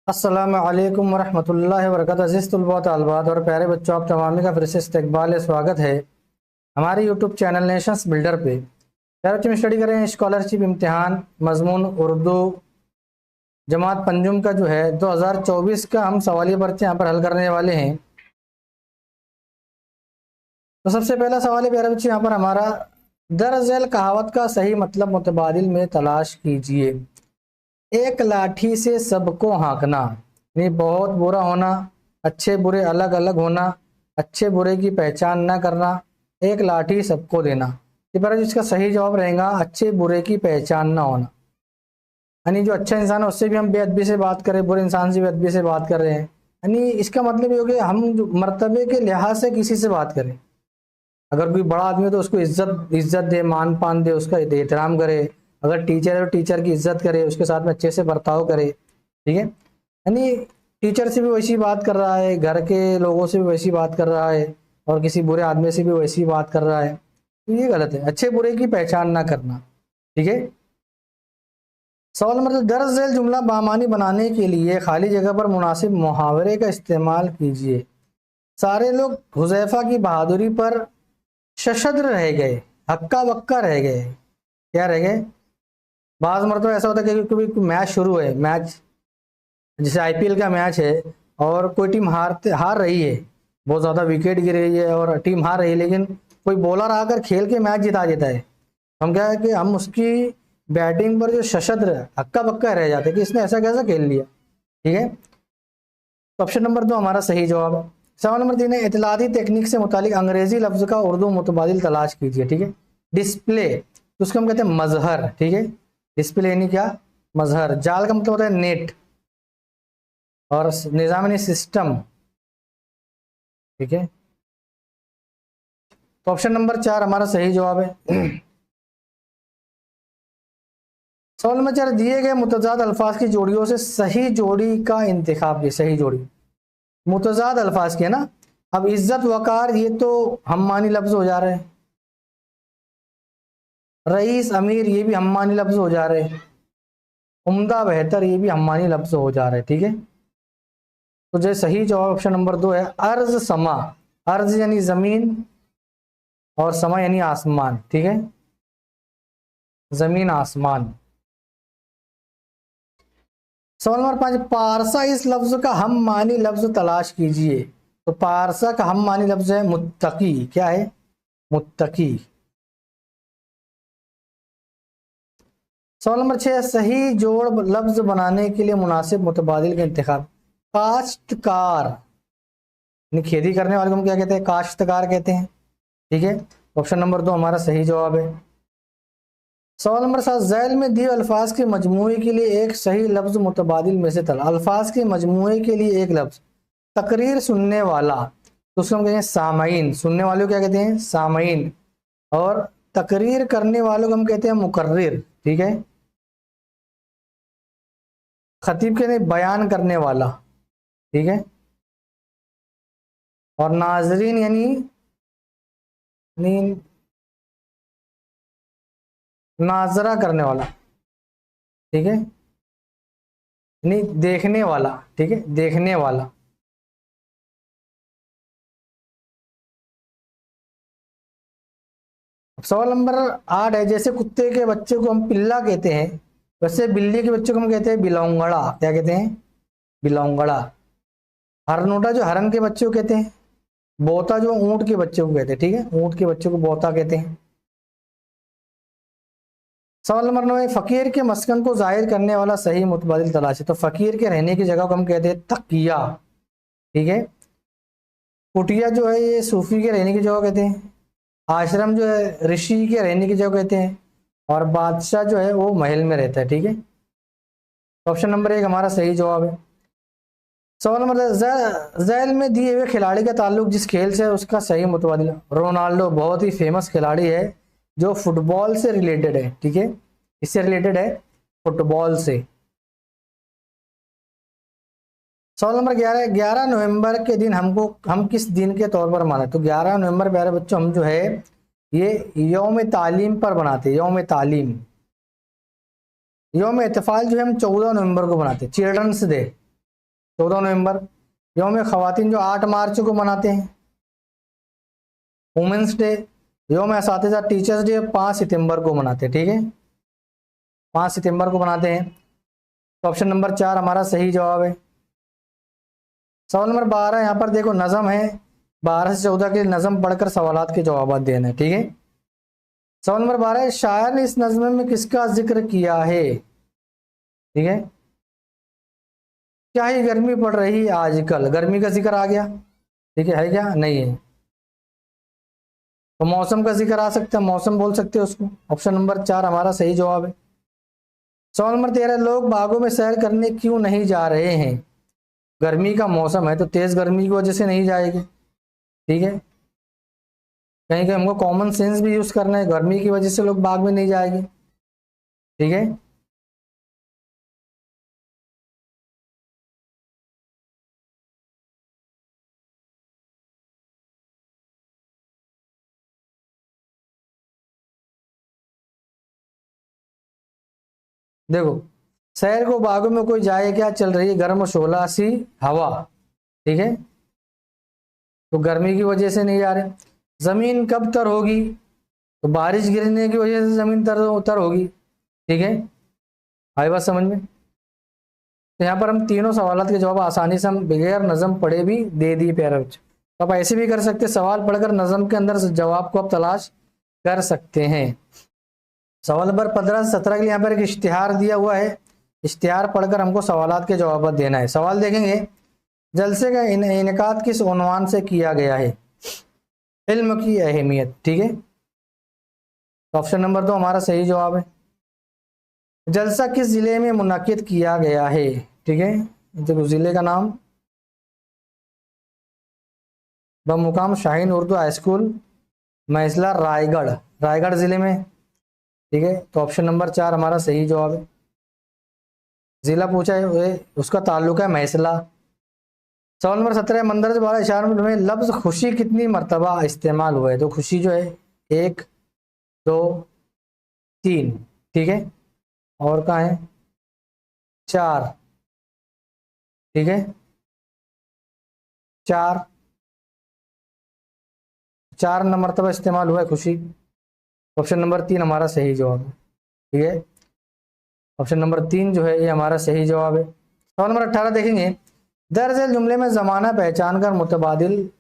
अस्सलाम वालेकुम वरहमतुल्लाहि वबरकातुहू। अज़ीज़ तलबा व तालिबात और प्यारे बच्चों, आप तमामी का फिर से इस्तकबाल स्वागत है हमारे यूट्यूब चैनल नेशंस बिल्डर पे। प्यारे बच्चों, हम स्टडी कर रहे हैं स्कॉलरशिप इम्तिहान मजमून उर्दू जमात पंजुम का जो है 2024 का हम सवालिया पर्चे यहाँ पर हल करने वाले हैं। तो सबसे पहला सवाल है प्यारे बच्चों यहाँ पर हमारा, दरअसल कहावत का सही मतलब मुतबादिल में तलाश कीजिए। एक लाठी से सबको हाँकना, यानी बहुत बुरा होना, अच्छे बुरे अलग अलग होना, अच्छे बुरे की पहचान न करना, एक लाठी सबको देना। ये पर इसका सही जवाब रहेगा अच्छे बुरे की पहचान ना होना। यानी जो अच्छा इंसान है उससे भी हम बेअदबी से बात करें, बुरे इंसान से बेअदबी से बात कर रहे हैं। यानी इसका मतलब ये हो गया हम जो मर्तबे के लिहाज से किसी से बात करें। अगर कोई बड़ा आदमी है तो उसको इज्जत इज्जत दे, मान पान दे, उसका एहतराम करे। अगर टीचर है तो टीचर की इज्जत करे, उसके साथ में अच्छे से बर्ताव करे। ठीक है, यानी टीचर से भी वैसी बात कर रहा है, घर के लोगों से भी वैसी बात कर रहा है, और किसी बुरे आदमी से भी वैसी बात कर रहा है, तो ये गलत है। अच्छे बुरे की पहचान ना करना। ठीक है, सवाल नंबर 2, दर्ज झेल जुमला बामानी बनाने के लिए खाली जगह पर मुनासिब मुहावरे का इस्तेमाल कीजिए। सारे लोग हुज़ैफा की बहादुरी पर शशद्र रह गए, हक्का बक्का रह गए। क्या रह गए? बाज़ मरतबा ऐसा होता है कि कभी मैच शुरू है, मैच जैसे आईपीएल का मैच है और कोई टीम हार रही है, बहुत ज़्यादा विकेट गिर रही है और टीम हार रही है, लेकिन कोई बॉलर आकर खेल के मैच जिता देता है। हम क्या है कि हम उसकी बैटिंग पर जो शशद्र हक्का बक्का रह जाते हैं कि इसने ऐसा कैसा खेल लिया। ठीक है, तो ऑप्शन नंबर 2 हमारा सही जवाब है। सवाल नंबर 3 है, इतलाती टेक्निक से मुतालिक अंग्रेजी लफ्ज का उर्दू मुतबादिल तलाश कीजिए। ठीक है, डिस्प्ले तो उसको हम कहते हैं मजहर। ठीक है, डिस्प्ले यानी क्या? मजहर। जाल का मतलब होता है नेट, और निज़ाम यानी सिस्टम। ठीक है, तो ऑप्शन नंबर 4 हमारा सही जवाब है। सवाल नंबर 4, दिए गए मुतजाद अल्फाज की जोड़ियों से सही जोड़ी का इंतखाब कीजिए। सही जोड़ी मुतजाद अल्फाज की है ना। अब इज्जत वकार ये तो हम्मानी लफ्ज हो जा रहे हैं, रईस अमीर ये भी हम्मानी लफ्ज हो जा रहे हैं, उम्दा बेहतर ये भी हम्मानी लफ्ज हो जा रहे हैं। ठीक है, तो जो सही जवाब ऑप्शन नंबर 2 है, अर्ज समा। अर्ज यानी जमीन और समा यानी आसमान। ठीक है, जमीन आसमान। सवाल नंबर 5, पारसा इस लफ्ज का हम मानी लफ्ज तलाश कीजिए। तो पारसा का हम मानी लफ्ज है मुत्तकी। क्या है? मुत्तकी। सवाल नंबर 6, सही जोड़ लफ्ज बनाने के लिए मुनासिब मुतबादिल का इंतखाब। काश्तकार यानी खेती करने वाले को हम क्या कहते हैं? काश्तकार कहते हैं। ठीक है, ऑप्शन नंबर 2 हमारा सही जवाब है। सवाल नंबर 7, झैल में दिए अल्फाज के मजमूए के लिए एक सही लफ्ज मुतबादिल में से तला। अल्फाज के मजमूए के लिए एक लफ्ज। तकरीर सुनने वाला तो उसको हम कहते हैं सामाइन। सुनने वालों को क्या कहते हैं? सामाइन। और तकरीर करने वालों को हम कहते हैं मुकर्रिर। ठीक है, खतीब कहते हैं बयान करने वाला। ठीक है, और नाजरीन यानी नाजरा करने वाला। ठीक है, यानी देखने वाला। ठीक है, देखने वाला। सवाल नंबर 8 है, जैसे कुत्ते के बच्चे को हम पिल्ला कहते हैं, वैसे बिल्ली के बच्चे को हम कहते हैं बिलौंगड़ा। क्या कहते हैं? बिलौंगड़ा। हरनोटा जो हरन के बच्चे को कहते हैं, बोता जो ऊंट के बच्चे को कहते हैं। ठीक है, ऊंट के बच्चे को बोता कहते हैं। सवाल नंबर 9 है, फकीर के मस्कन को जाहिर करने वाला सही मुतबादिल तलाश है। तो फकीर के रहने की जगह को हम कहते हैं तकिया। ठीक है, कुटिया जो है ये सूफी के रहने की जगह कहते हैं, आश्रम जो है ऋषि के रहने की जगह कहते हैं, और बादशाह जो है वो महल में रहता है। ठीक है, तो ऑप्शन नंबर 1 हमारा सही जवाब है। सवाल नंबर 10, झैल में दिए हुए खिलाड़ी का ताल्लुक जिस खेल से है उसका सही मुतबादिल। रोनाल्डो बहुत ही फेमस खिलाड़ी है जो फुटबॉल से रिलेटेड है। ठीक है, इससे रिलेटेड है, फुटबॉल से। सवाल नंबर 11, 11 नवंबर के दिन हम किस दिन के तौर पर माने? तो 11 नवंबर प्यारे बच्चों हम जो है ये यौम तालीम पर बनाते हैं। यौम तालीम। यौम इत्तफाल जो है हम 14 नवंबर को बनाते हैं, चिल्ड्रंस डे। 14 नवंबर। यौम ख़वातीन जो 8 मार्च को मनाते हैं। वुमेंस डे, यौम असातिज़ा टीचर्स डे 5 सितंबर को मनाते हैं, ठीक है, 5 सितंबर को मनाते हैं। तो ऑप्शन नंबर 4 हमारा सही जवाब है। सवाल नंबर 12 यहाँ पर देखो नज़म है, 12 से 14 के नज़म पढ़कर सवालात के जवाब देना है, ठीक है। सवाल नंबर 12 शायर ने इस नज़्म में किसका जिक्र किया है, ठीक है। क्या ही गर्मी पड़ रही आजकल, गर्मी का जिक्र आ गया, ठीक है क्या, नहीं है। तो मौसम का जिक्र आ सकता है, मौसम बोल सकते हैं उसको। ऑप्शन नंबर 4 हमारा सही जवाब है। सवाल नंबर 13 लोग बागों में सैर करने क्यों नहीं जा रहे हैं। गर्मी का मौसम है तो तेज गर्मी की वजह से नहीं जाएंगे, ठीक है। कहीं कहीं हमको कॉमन सेंस भी यूज करना है, गर्मी की वजह से लोग बाग में नहीं जाएंगे, ठीक है। देखो शहर को बागों में कोई जाए क्या, चल रही है गर्म और शोला सी हवा, ठीक है, तो गर्मी की वजह से नहीं जा रहे। जमीन कब तर होगी, तो बारिश गिरने की वजह से जमीन तर होगी, ठीक है। आई बात समझ में। तो यहाँ पर हम तीनों सवालों के जवाब आसानी से हम बगैर नज़म पढ़े भी दे दिए प्यारे बच्चे। तो आप ऐसे भी कर सकते, सवाल पढ़कर नज़म के अंदर जवाब को आप तलाश कर सकते हैं। सवाल नंबर 15 से 17 के लिए यहाँ पर एक इश्तिहार दिया हुआ है, इश्तिहार पढ़कर हमको सवालात के जवाब देना है। सवाल देखेंगे, जलसे का इनेकाद किस उन्वान से किया गया है, इल्म की अहमियत, ठीक है। तो ऑप्शन नंबर 2 हमारा सही जवाब है। जलसा किस जिले में मुनाकिद किया गया है, ठीक है, देखो जिले का नाम बमुकाम शाहीन उर्दू हाई स्कूल मैसला रायगढ़, रायगढ़ जिले में, ठीक है। तो ऑप्शन नंबर 4 हमारा सही जवाब है। जिला पूछा है उसका ताल्लुका है मैसला। सवाल नंबर 17 मंदरज वाला इशार में लफ्ज खुशी कितनी मरतबा इस्तेमाल हुआ है, तो खुशी जो है 1 2 3, ठीक है, और कहाँ है 4, ठीक है, 4 मरतबा इस्तेमाल हुआ है खुशी। ऑप्शन नंबर 3 हमारा सही जवाब है, ठीक है। ऑप्शन नंबर 3 जो है ये हमारा सही जवाब है। सवाल नंबर 18 देखेंगे, दरअसल जुमले में जमाना पहचान कर मुतबादिल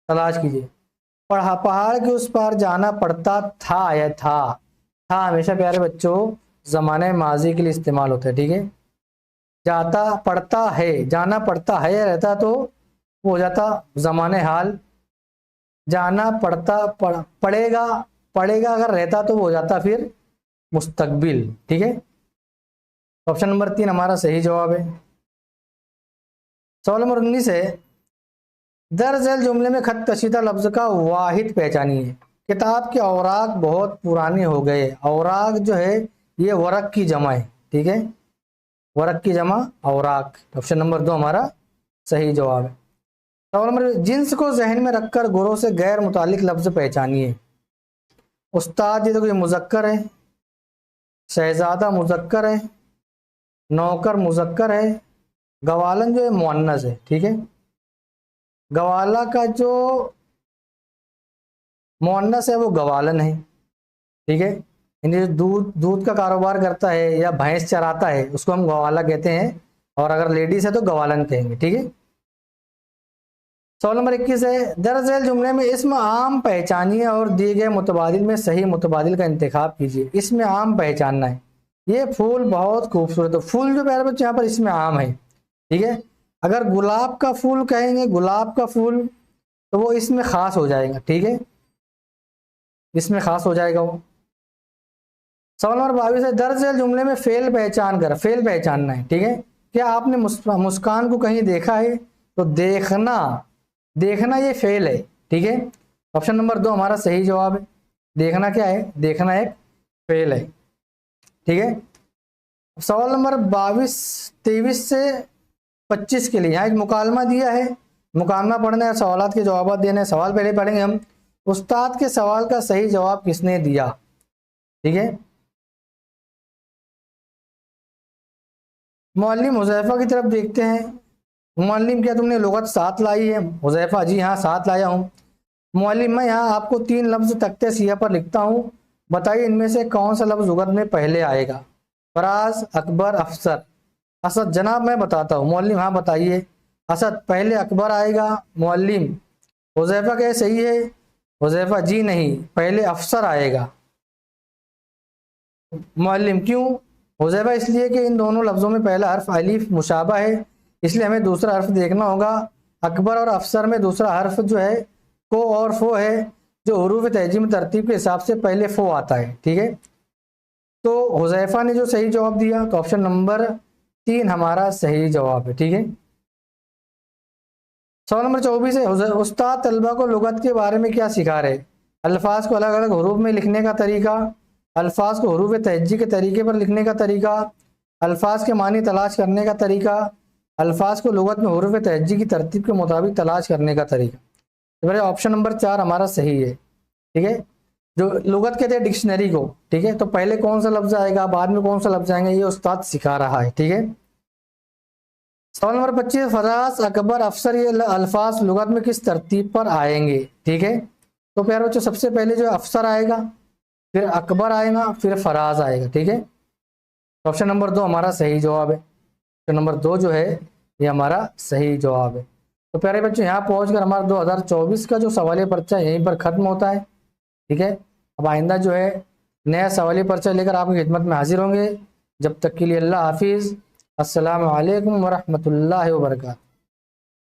तलाश कीजिए। पहाड़ के उस पार जाना पड़ता था या था हमेशा प्यारे बच्चों जमाने माजी के लिए इस्तेमाल होता है, ठीक है। जाता पड़ता है, जाना पड़ता है रहता तो वो हो जाता जमाने हाल। जाना पड़ता पड़ेगा, पड़ेगा अगर रहता तो वो हो जाता फिर मुस्तकबिल, ठीक है। ऑप्शन नंबर 3 हमारा सही जवाब है। सवाल नंबर 19 है, दरअसल जुमले में खत कशीदा लफ्ज का वाहिद पहचानिए। किताब के औराक बहुत पुराने हो गए, औराक जो है ये वरक की जमा है, ठीक है, वरक की जमा औराक। ऑप्शन नंबर 2 हमारा सही जवाब है। सवाल नंबर, जिन्स को जहन में रखकर गुरों से गैर मुतालिक लफ्ज पहचानिए। उस्ताद ये तो ये मुजक्कर है, शहजादा मुजक्कर है, नौकर मुजक्कर है, गवालन जो है मुअन्नस है, ठीक है। गवाला का जो मुअन्नस है वो गवालन है, ठीक है। यानी जो दूध दूध का कारोबार करता है या भैंस चराता है उसको हम गवाला कहते हैं, और अगर लेडीज है तो गवालन कहेंगे, ठीक है। सवाल नंबर 21 है, दरअसल जुमले में इसम आम पहचानिए और दिए गए मुतबादिल में सही मुतबादिल का इंतखाब कीजिए। इसमें आम पहचानना है, ये फूल बहुत खूबसूरत है, फूल जो प्यारे बच्चे यहाँ पर इसमें आम है, ठीक है। अगर गुलाब का फूल कहेंगे, गुलाब का फूल, तो वो इसमें खास हो जाएगा, ठीक है, इसमें खास हो जाएगा वो। सवाल नंबर 22 है, दरअसल जुमले में फेल पहचान कर, फेल पहचानना है, ठीक है। क्या आपने मुस्कान को कहीं देखा है, तो देखना, देखना ये फेल है, ठीक है। ऑप्शन नंबर 2 हमारा सही जवाब है। देखना क्या है, देखना एक फेल है, ठीक है। सवाल नंबर 22 23 से 25 के लिए यहाँ एक मुकालमा दिया है, मुकालमा पढ़ना है, सवालात के जवाब देने। सवाल पहले पढ़ेंगे हम, उस्ताद के सवाल का सही जवाब किसने दिया, ठीक है। मौलवी हुज़ैफा की तरफ देखते हैं, मुअल्लिम, क्या तुमने लुगत साथ लाई है? हुज़ैफा, जी हाँ साथ लाया हूँ। मुअल्लिम, मैं यहाँ आपको 3 लफ्ज़ तख्ते सियाह पर लिखता हूँ, बताइए इनमें से कौन सा लफ्ज़ लुगत में पहले आएगा? फराज, अकबर, अफसर। असद, जनाब मैं बताता हूँ। मुअल्लिम, हाँ बताइए। असद, पहले अकबर आएगा। मुअल्लिम, हुज़ैफा कहे सही है। हुज़ैफा, जी नहीं, पहले अफसर आएगा। मुअल्लिम, क्यों? हुज़ैफा, इसलिए कि इन दोनों लफ्ज़ों में पहला हर्फ अलीफ मुशाबा है, इसलिए हमें दूसरा हर्फ देखना होगा। अकबर और अफसर में दूसरा हर्फ जो है को और फो है, जो हरूफ तहजीम तरतीब के हिसाब से पहले फो आता है। ठीक है, तो हुज़ैफा ने जो सही जवाब दिया, तो ऑप्शन नंबर 3 हमारा सही जवाब है। ठीक है, सवाल नंबर 24 है, उस्ताद तलबा को लुगत के बारे में क्या सिखा रहे? अल्फाज को अलग अलग हरूफ में लिखने का तरीका, अल्फाज को हरूफ तहज्जी के तरीके पर लिखने का तरीका, अल्फाज के मानी तलाश करने का तरीका, अल्फाज को लुगत में हरूफ तहज्जी की तरतीब के मुताबिक तलाश करने का तरीका। तो मेरे ऑप्शन नंबर 4 हमारा सही है। ठीक है, जो लुगत कहते हैं डिक्शनरी को, ठीक है, तो पहले कौन सा लफ्ज आएगा, बाद में कौन सा लफ्ज आएंगे, ये उस्ताद सिखा रहा है। ठीक है, सवाल नंबर 25, फराज, अकबर, अफसर, ये अल्फाज लुगत में किस तरतीब पर आएंगे? ठीक है, तो प्यारे बच्चों सबसे पहले जो अफसर आएगा, फिर अकबर आएगा, फिर फराज आएगा। ठीक है, ऑप्शन नंबर 2 हमारा सही जवाब है। ऑप्शन नंबर 2 जो है ये हमारा सही जवाब है। तो प्यारे बच्चों यहाँ पहुंचकर हमारा 2024 का जो सवालिया पर्चा यहीं पर खत्म होता है। ठीक है, अब आइंदा जो है नया सवालिया पर्चा लेकर आपकी खिदमत में हाजिर होंगे। जब तक के लिए अल्लाह हाफिज़, अस्सलामु अलैकुम वरहमतुल्लाहि वबरकातुहू।